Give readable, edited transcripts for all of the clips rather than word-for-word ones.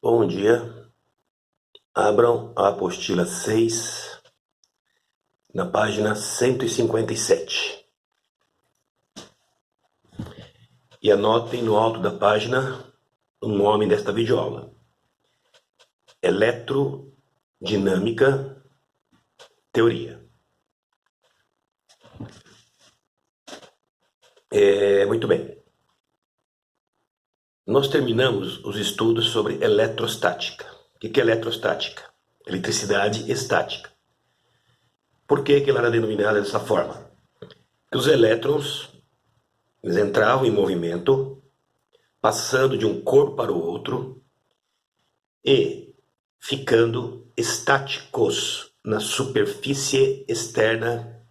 Bom dia. Abram a apostila 6 na página 157. E anotem no alto da página o nome desta videoaula: Eletrodinâmica Teoria. Muito bem. Nós terminamos os estudos sobre eletrostática. O que é eletrostática? Eletricidade estática. Por que ela era denominada dessa forma? Porque os elétrons eles entravam em movimento, passando de um corpo para o outro e ficando estáticos na superfície externa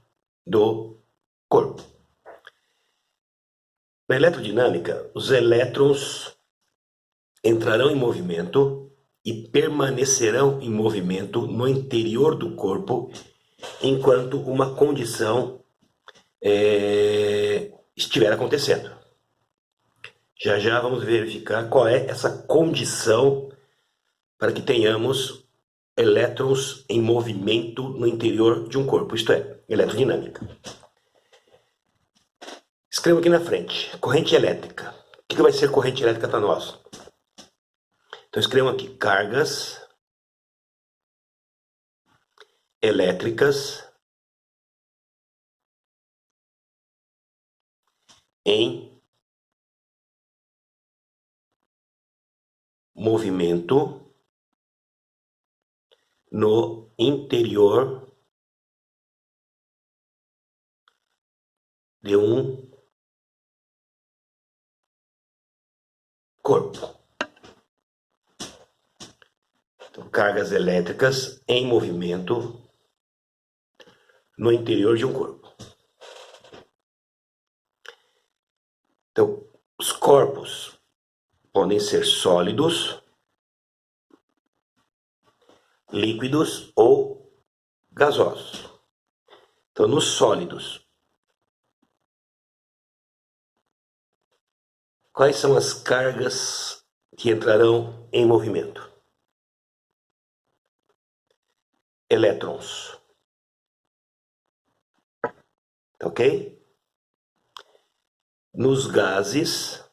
do corpo. Na eletrodinâmica, os elétrons entrarão em movimento e permanecerão em movimento no interior do corpo enquanto uma condição estiver acontecendo. Já já vamos verificar qual é essa condição para que tenhamos elétrons em movimento no interior de um corpo, isto é, eletrodinâmica. Escrevo aqui na frente, corrente elétrica. O que vai ser corrente elétrica para nós? Então escrevam aqui, cargas elétricas em movimento no interior de um corpo. Então, cargas elétricas em movimento no interior de um corpo. Então, os corpos podem ser sólidos, líquidos ou gasosos. Então, nos sólidos, quais são as cargas que entrarão em movimento? Elétrons. Ok? Nos gases,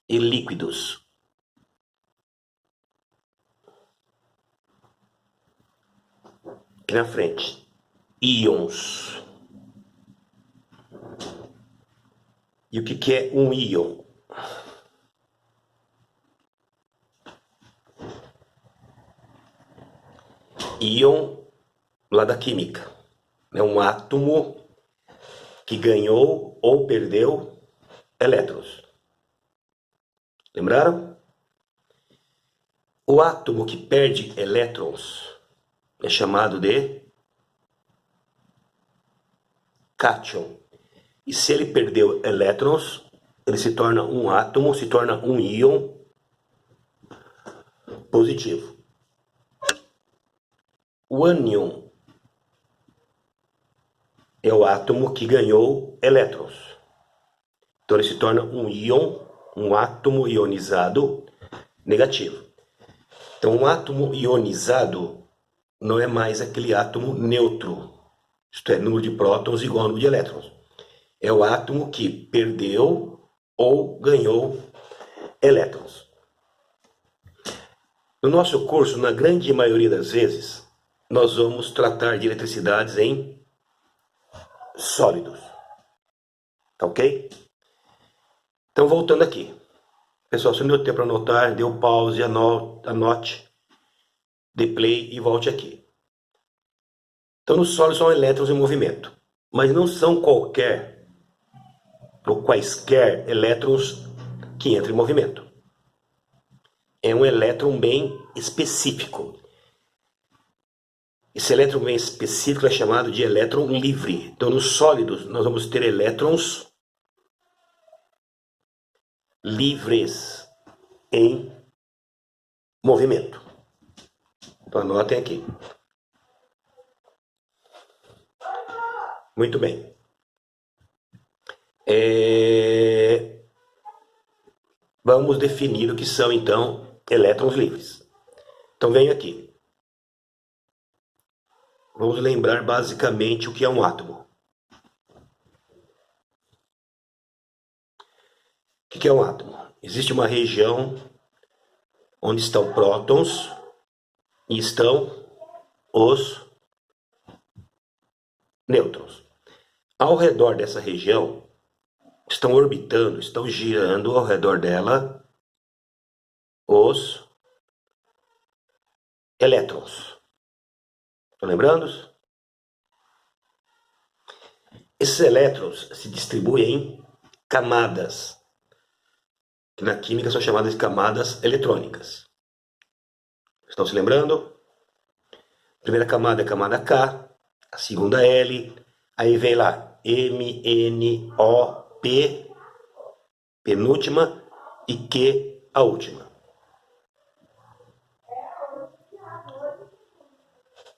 e líquidos, aqui na frente, íons. E o que é um íon? Íon, lá da química, é um átomo que ganhou ou perdeu elétrons. Lembraram? O átomo que perde elétrons é chamado de cátion. E se ele perdeu elétrons, ele se torna um átomo, se torna um íon positivo. O ânion é o átomo que ganhou elétrons. Então ele se torna um íon, um átomo ionizado negativo. Então um átomo ionizado não é mais aquele átomo neutro, isto é, número de prótons igual ao número de elétrons. É o átomo que perdeu ou ganhou elétrons. No nosso curso, na grande maioria das vezes, nós vamos tratar de eletricidades em sólidos. Ok? Então, voltando aqui. Pessoal, se não deu tempo para anotar, dê um pause, anote, dê play e volte aqui. Então, nos sólidos são elétrons em movimento, mas não são qualquer ou quaisquer elétrons que entram em movimento. É um elétron bem específico. Esse elétron bem específico é chamado de elétron livre. Então, nos sólidos, nós vamos ter elétrons livres em movimento. Então, anotem aqui. Muito bem. vamos definir o que são, então, elétrons livres. Então, venho aqui. Vamos lembrar basicamente o que é um átomo. O que é um átomo? Existe uma região onde estão prótons e estão os nêutrons. Ao redor dessa região, estão orbitando, estão girando ao redor dela os elétrons. Estão lembrando? Esses elétrons se distribuem em camadas, que na química são chamadas de camadas eletrônicas. Estão se lembrando? A primeira camada é a camada K, a segunda L, aí vem lá M, N, O, P, penúltima, e Q, a última.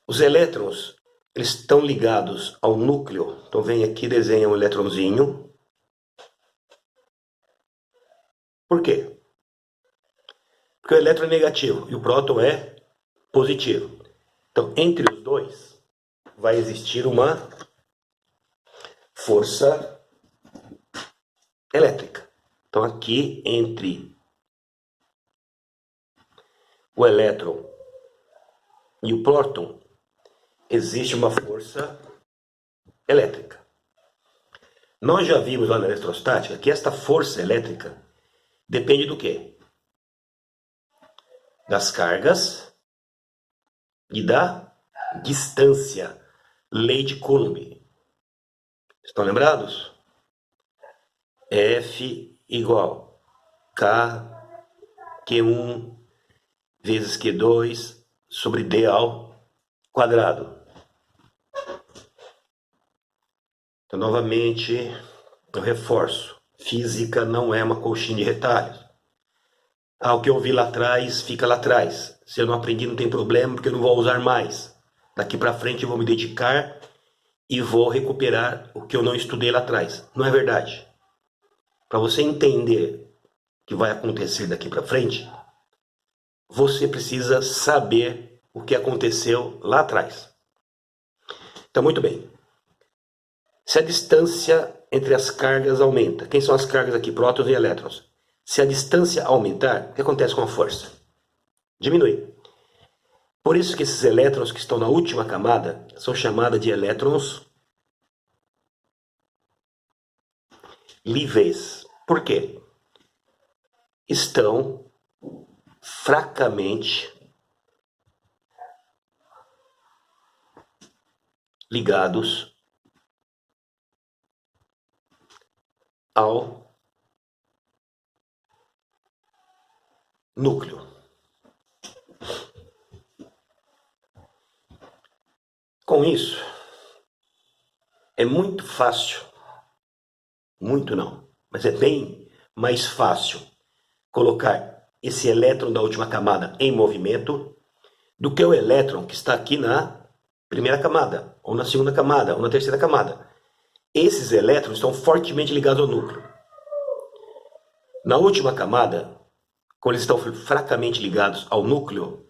Os elétrons, eles estão ligados ao núcleo. Então vem aqui, desenha um eletrãozinho. Por quê? Porque o elétron é negativo e o próton é positivo. Então, entre os dois, vai existir uma força elétrica. Então, aqui, entre o elétron e o próton, existe uma força elétrica. Nós já vimos lá na eletrostática que esta força elétrica depende do quê? Das cargas e da distância. Lei de Coulomb. Estão lembrados? F igual K, Q1 vezes Q2 sobre D ao quadrado. Então, novamente, eu reforço. Física não é uma colchinha de retalhos. O que eu vi lá atrás, fica lá atrás. Se eu não aprendi, não tem problema, porque eu não vou usar mais. Daqui para frente eu vou me dedicar e vou recuperar o que eu não estudei lá atrás. Não é verdade. Para você entender o que vai acontecer daqui para frente, você precisa saber o que aconteceu lá atrás. Então, muito bem. Se a distância entre as cargas aumenta, quem são as cargas aqui? Prótons e elétrons. Se a distância aumentar, o que acontece com a força? Diminui. Por isso que esses elétrons que estão na última camada são chamados de elétrons livres. Por quê? Estão fracamente ligados ao núcleo. Com isso, é muito fácil, muito não, mas é bem mais fácil colocar esse elétron da última camada em movimento do que o elétron que está aqui na primeira camada, ou na segunda camada, ou na terceira camada. Esses elétrons estão fortemente ligados ao núcleo. Na última camada, quando eles estão fracamente ligados ao núcleo,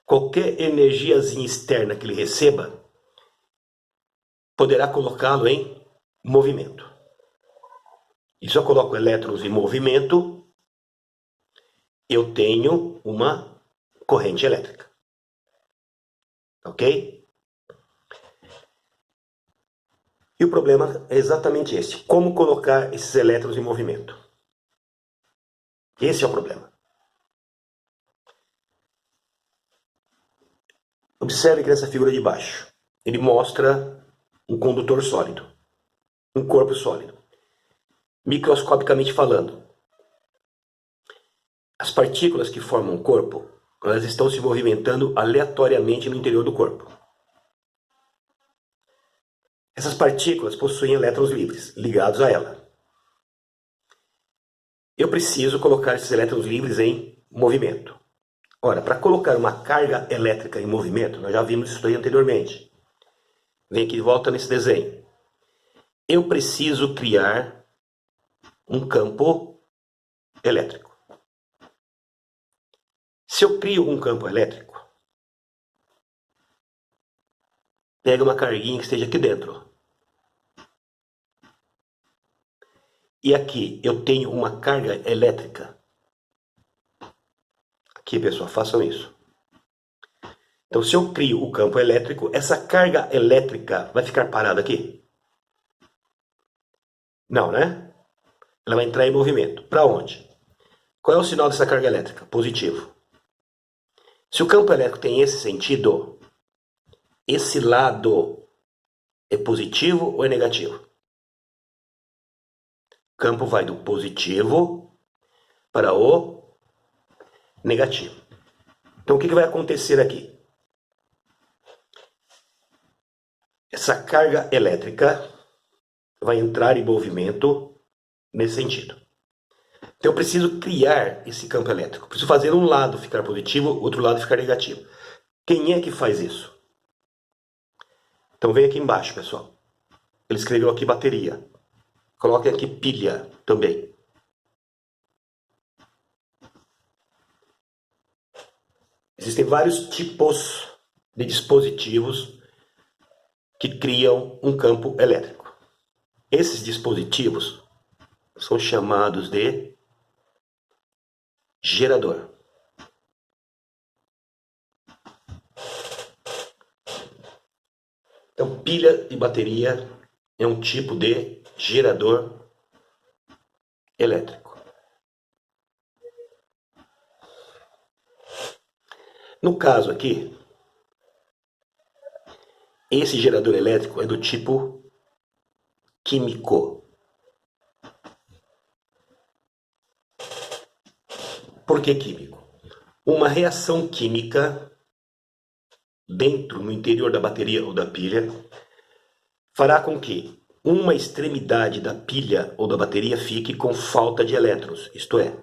qualquer energiazinha externa que ele receba poderá colocá-lo em movimento. E se eu coloco elétrons em movimento, eu tenho uma corrente elétrica. Ok? E o problema é exatamente esse. Como colocar esses elétrons em movimento? Esse é o problema. Observe que nessa figura de baixo, ele mostra um condutor sólido, um corpo sólido. Microscopicamente falando, as partículas que formam o corpo, elas estão se movimentando aleatoriamente no interior do corpo. Essas partículas possuem elétrons livres, ligados a ela. Eu preciso colocar esses elétrons livres em movimento. Ora, para colocar uma carga elétrica em movimento, nós já vimos isso aí anteriormente. Vem aqui de volta nesse desenho. Eu preciso criar um campo elétrico. Se eu crio um campo elétrico, pega uma carguinha que esteja aqui dentro. E aqui eu tenho uma carga elétrica. Aqui, pessoal, façam isso. Então, se eu crio o campo elétrico, essa carga elétrica vai ficar parada aqui? Não, né? Ela vai entrar em movimento. Para onde? Qual é o sinal dessa carga elétrica? Positivo. Se o campo elétrico tem esse sentido, esse lado é positivo ou é negativo? O campo vai do positivo para o negativo. Então, o que vai acontecer aqui? Essa carga elétrica vai entrar em movimento nesse sentido. Então eu preciso criar esse campo elétrico. Preciso fazer um lado ficar positivo, outro lado ficar negativo. Quem é que faz isso? Então vem aqui embaixo, pessoal. Ele escreveu aqui bateria. Coloquem aqui pilha também. Existem vários tipos de dispositivos que criam um campo elétrico. Esses dispositivos são chamados de gerador. Então, pilha e bateria é um tipo de gerador elétrico. No caso aqui, esse gerador elétrico é do tipo químico. Por que químico? Uma reação química dentro, no interior da bateria ou da pilha, fará com que uma extremidade da pilha ou da bateria fique com falta de elétrons, isto é,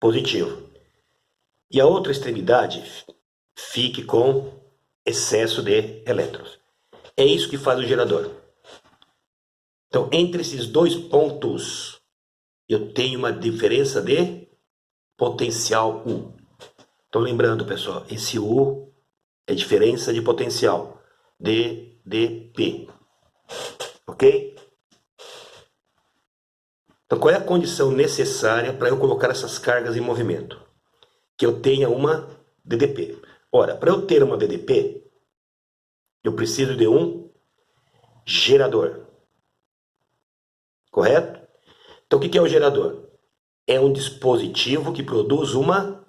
positivo. E a outra extremidade fique com excesso de elétrons. É isso que faz o gerador. Então, entre esses dois pontos, eu tenho uma diferença de potencial U. Então, lembrando, pessoal, esse U é diferença de potencial, DDP. Ok? Então, qual é a condição necessária para eu colocar essas cargas em movimento? Que eu tenha uma DDP. Ora, para eu ter uma DDP, eu preciso de um gerador. Correto? Então, o que é o gerador? É um dispositivo que produz uma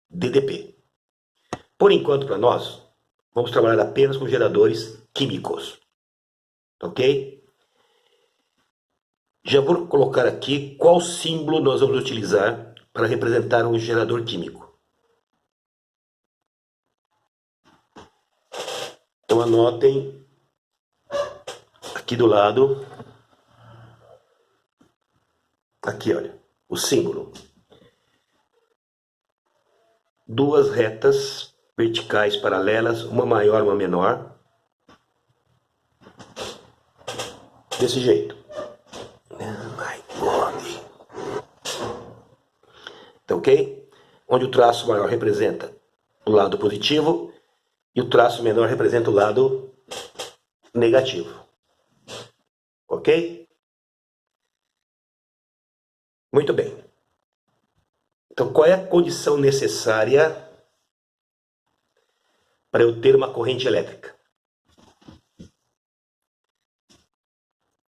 DDP. Por enquanto, para nós, vamos trabalhar apenas com geradores químicos. Ok? Já vou colocar aqui qual símbolo nós vamos utilizar para representar um gerador químico. Então anotem aqui do lado, aqui olha, o símbolo. Duas retas verticais paralelas, uma maior, uma menor. Desse jeito. Tá ok? Onde o traço maior representa o lado positivo e o traço menor representa o lado negativo. Ok? Muito bem. Então, qual é a condição necessária para eu ter uma corrente elétrica?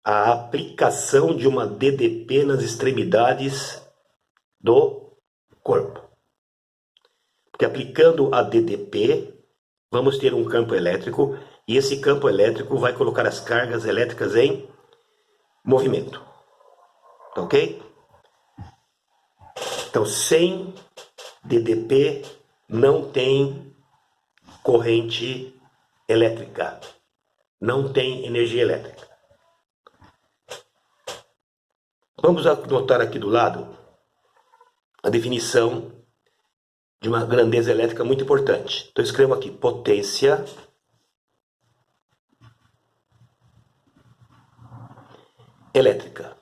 A aplicação de uma DDP nas extremidades do corpo. Porque aplicando a DDP, vamos ter um campo elétrico e esse campo elétrico vai colocar as cargas elétricas em movimento. Ok? Então, sem DDP não tem corrente elétrica, não tem energia elétrica. Vamos anotar aqui do lado a definição de uma grandeza elétrica muito importante. Então, eu escrevo aqui potência elétrica.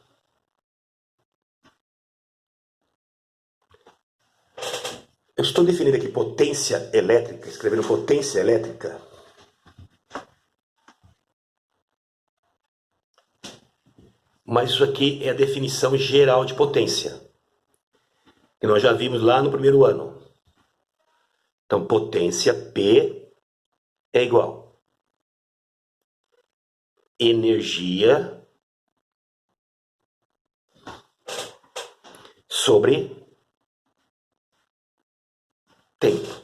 Eu estou definindo aqui potência elétrica, escrevendo potência elétrica. Mas isso aqui é a definição geral de potência, que nós já vimos lá no primeiro ano. Então, potência P é igual energia sobre tempo.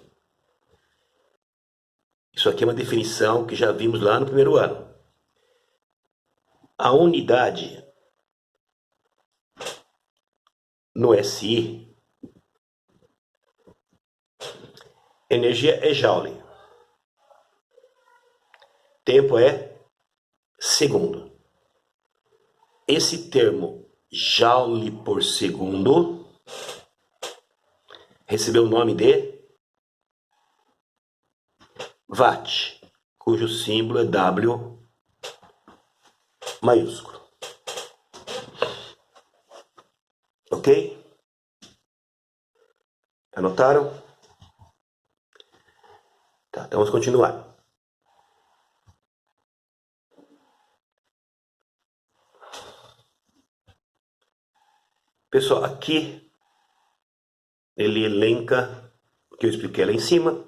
Isso aqui é uma definição que já vimos lá no primeiro ano. A unidade no SI, energia é joule. Tempo é segundo. Esse termo joule por segundo recebeu o nome de watt, cujo símbolo é W maiúsculo. Ok? Anotaram? Tá, então vamos continuar. Pessoal, aqui ele elenca o que eu expliquei lá em cima.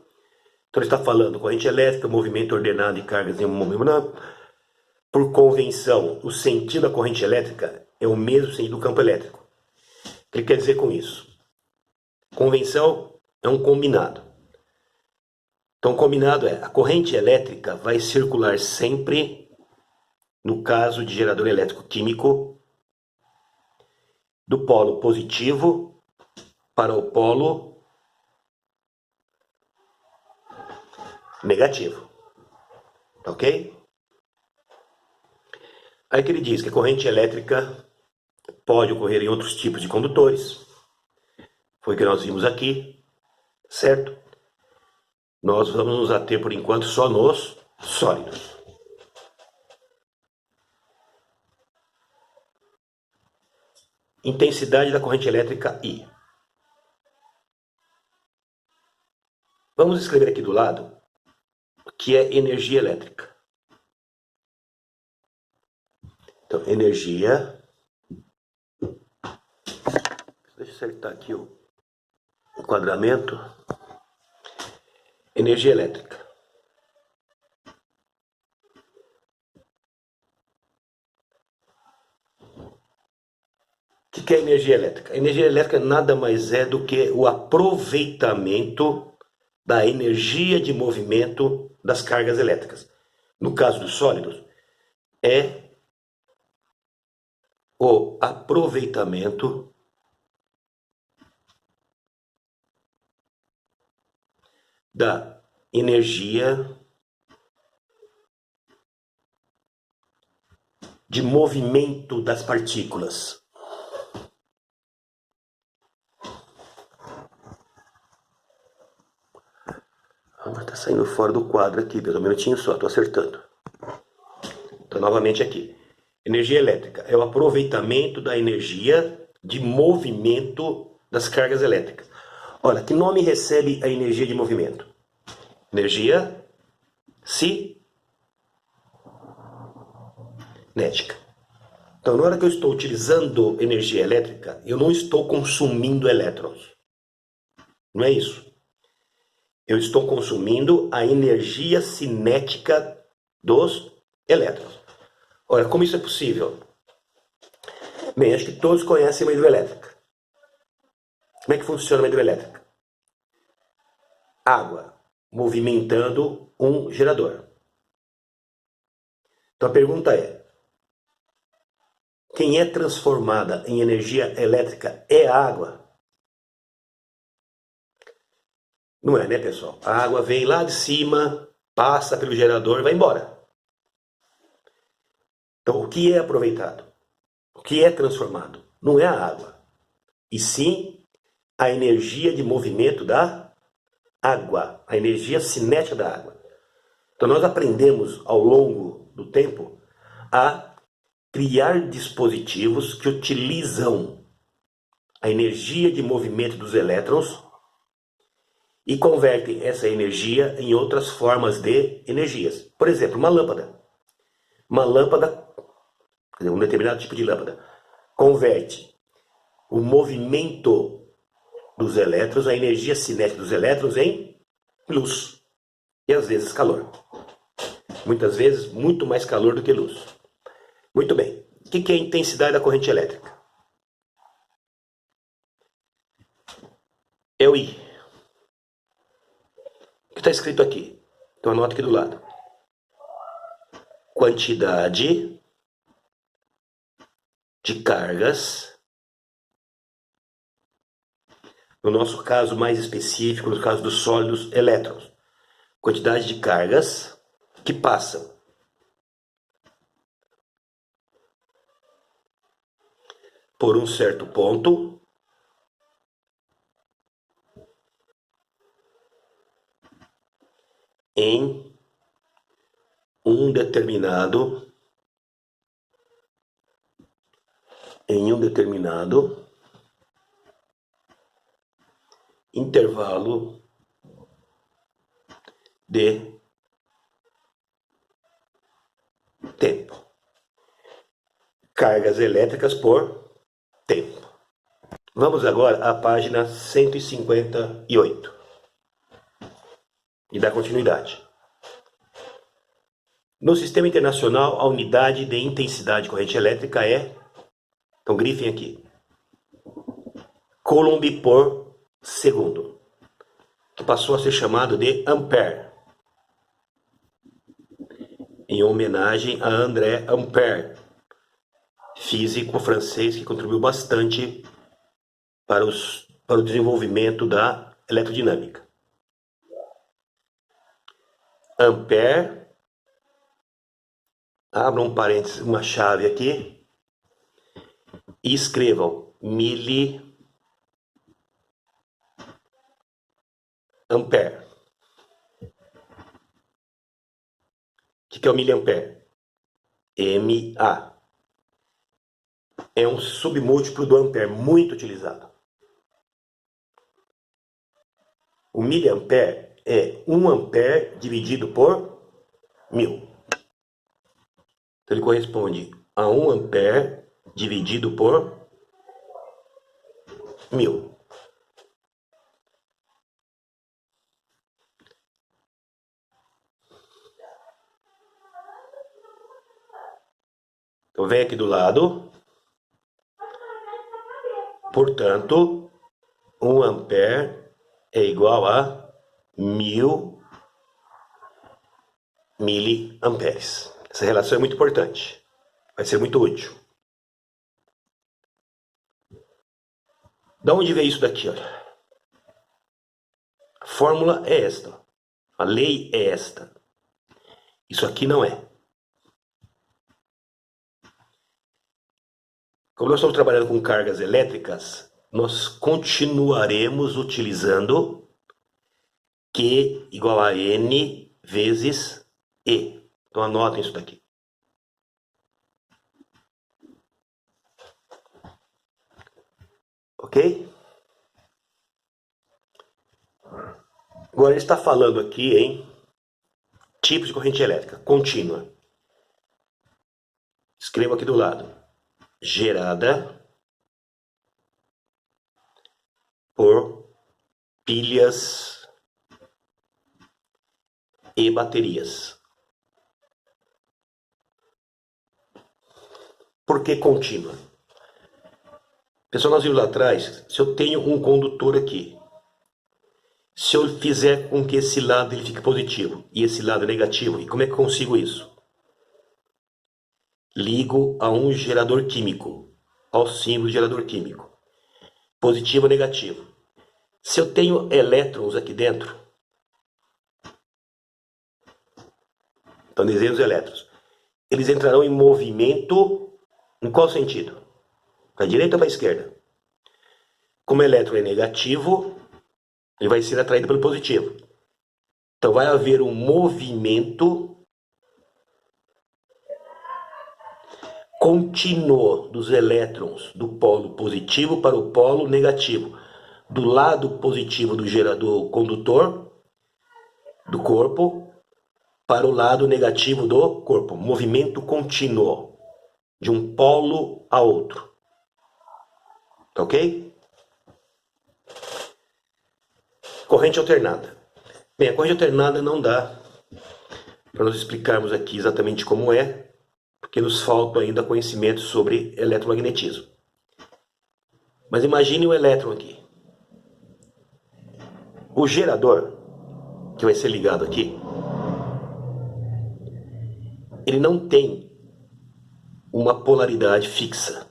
Então ele está falando corrente elétrica, movimento ordenado de cargas em um movimento. Por convenção, o sentido da corrente elétrica é o mesmo sentido do campo elétrico. O que ele quer dizer com isso? Convenção é um combinado. Então, combinado é, a corrente elétrica vai circular sempre, no caso de gerador elétrico químico, do polo positivo para o polo negativo. Ok? Aí que ele diz que a corrente elétrica pode ocorrer em outros tipos de condutores. Foi o que nós vimos aqui, certo? Nós vamos nos ater por enquanto só nos sólidos. Intensidade da corrente elétrica I. Vamos escrever aqui do lado o que é energia elétrica. Então, energia. Deixa eu acertar aqui o enquadramento. Energia elétrica. O que é energia elétrica? A energia elétrica nada mais é do que o aproveitamento da energia de movimento das cargas elétricas. No caso dos sólidos, é o aproveitamento da energia de movimento das partículas. Está saindo fora do quadro aqui, pelo minutinho só, estou acertando. Então, novamente aqui. Energia elétrica é o aproveitamento da energia de movimento das cargas elétricas. Olha, que nome recebe a energia de movimento? Energia cinética. Então, na hora que eu estou utilizando energia elétrica, eu não estou consumindo elétrons. Não é isso. Eu estou consumindo a energia cinética dos elétrons. Olha, como isso é possível? Bem, acho que todos conhecem uma hidrelétrica. Como é que funciona uma hidrelétrica? Água movimentando um gerador. Então a pergunta é: quem é transformada em energia elétrica é a água? Não é, né, pessoal? A água vem lá de cima, passa pelo gerador e vai embora. Então, o que é aproveitado? O que é transformado? Não é a água, e sim a energia de movimento da água, a energia cinética da água. Então, nós aprendemos ao longo do tempo a criar dispositivos que utilizam a energia de movimento dos elétrons e convertem essa energia em outras formas de energias. Por exemplo, uma lâmpada. Uma lâmpada, quer dizer, um determinado tipo de lâmpada, converte o movimento dos elétrons, a energia cinética dos elétrons em luz. E às vezes calor. Muitas vezes, muito mais calor do que luz. Muito bem. O que é a intensidade da corrente elétrica? É o I. O que está escrito aqui? Então anota aqui do lado. Quantidade de cargas, no nosso caso mais específico, no caso dos sólidos, elétrons. Quantidade de cargas que passam por um certo ponto em um determinado intervalo de tempo. Cargas elétricas por tempo. Vamos agora à página 158 e dar continuidade. No sistema internacional, a unidade de intensidade de corrente elétrica é, então grifem aqui, Coulomb por segundo, que passou a ser chamado de ampere, em homenagem a André Ampère, físico francês que contribuiu bastante para o desenvolvimento da eletrodinâmica. Ampère, abram um parênteses, uma chave aqui, e escrevam miliampere. O que é o miliampere? MA. É um submúltiplo do ampere, muito utilizado. O miliampere é 1 ampere dividido por 1000. Então ele corresponde a 1 ampere dividido por 1000. Então vem aqui do lado. Portanto, 1 ampere é igual a 1000 miliamperes. Essa relação é muito importante. Vai ser muito útil. Da onde veio isso daqui? Olha? A fórmula é esta. A lei é esta. Isso aqui não é. Como nós estamos trabalhando com cargas elétricas, nós continuaremos utilizando Q igual a N vezes E. Então anotem isso daqui. Ok? Agora ele está falando aqui em tipos de corrente elétrica contínua. Escrevo aqui do lado. Gerada por pilhas e baterias. Por que contínua? Pessoal, nós vimos lá atrás, se eu tenho um condutor aqui, se eu fizer com que esse lado ele fique positivo e esse lado negativo, e como é que eu consigo isso? Ligo a um gerador químico, ao símbolo de gerador químico, positivo ou negativo. Se eu tenho elétrons aqui dentro, então desenho os elétrons, eles entrarão em movimento, em qual sentido? Para a direita ou para a esquerda? Como o elétron é negativo, ele vai ser atraído pelo positivo. Então vai haver um movimento contínuo dos elétrons do polo positivo para o polo negativo, do lado positivo do gerador condutor do corpo para o lado negativo do corpo. Movimento contínuo, de um polo a outro. Tá ok? Corrente alternada. Bem, a corrente alternada não dá para nós explicarmos aqui exatamente como é, porque nos falta ainda conhecimento sobre eletromagnetismo. Mas imagine um elétron aqui. O gerador, que vai ser ligado aqui, ele não tem uma polaridade fixa.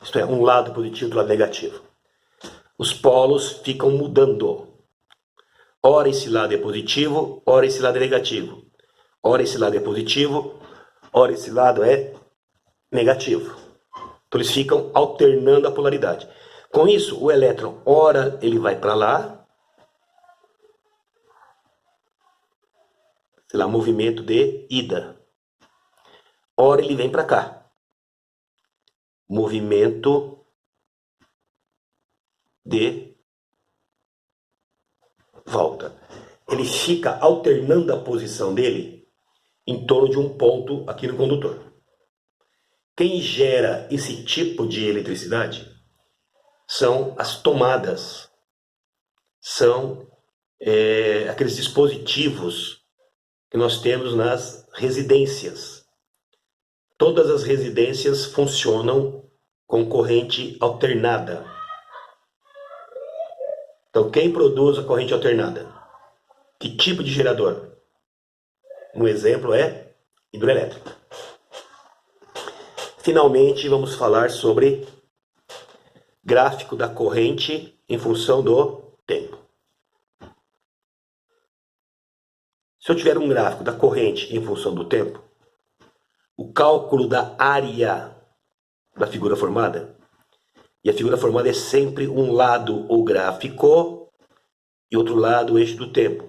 Isto é, um lado positivo e outro lado negativo. Os polos ficam mudando. Ora esse lado é positivo, ora esse lado é negativo. Ora esse lado é positivo, ora esse lado é negativo. Então eles ficam alternando a polaridade. Com isso, o elétron, ora ele vai para lá, sei lá, movimento de ida. Ora ele vem para cá, movimento de volta. Ele fica alternando a posição dele em torno de um ponto aqui no condutor. Quem gera esse tipo de eletricidade são as tomadas, são aqueles dispositivos que nós temos nas residências. Todas as residências funcionam com corrente alternada. Então, quem produz a corrente alternada? Que tipo de gerador? Um exemplo é hidroelétrica. Finalmente, vamos falar sobre gráfico da corrente em função do tempo. Se eu tiver um gráfico da corrente em função do tempo, o cálculo da área da figura formada, e a figura formada é sempre um lado o gráfico e outro lado o eixo do tempo.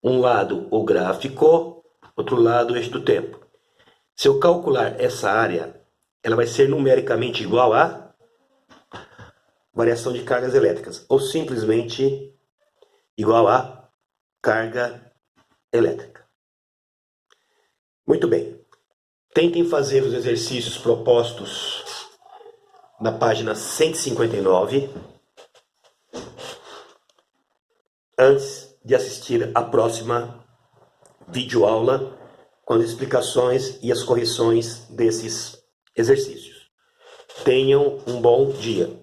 Um lado o gráfico, outro lado o eixo do tempo. Se eu calcular essa área, ela vai ser numericamente igual a variação de cargas elétricas, ou simplesmente igual a carga elétrica. Muito bem. Tentem fazer os exercícios propostos na página 159 antes de assistir a próxima videoaula com as explicações e as correções desses exercícios. Tenham um bom dia.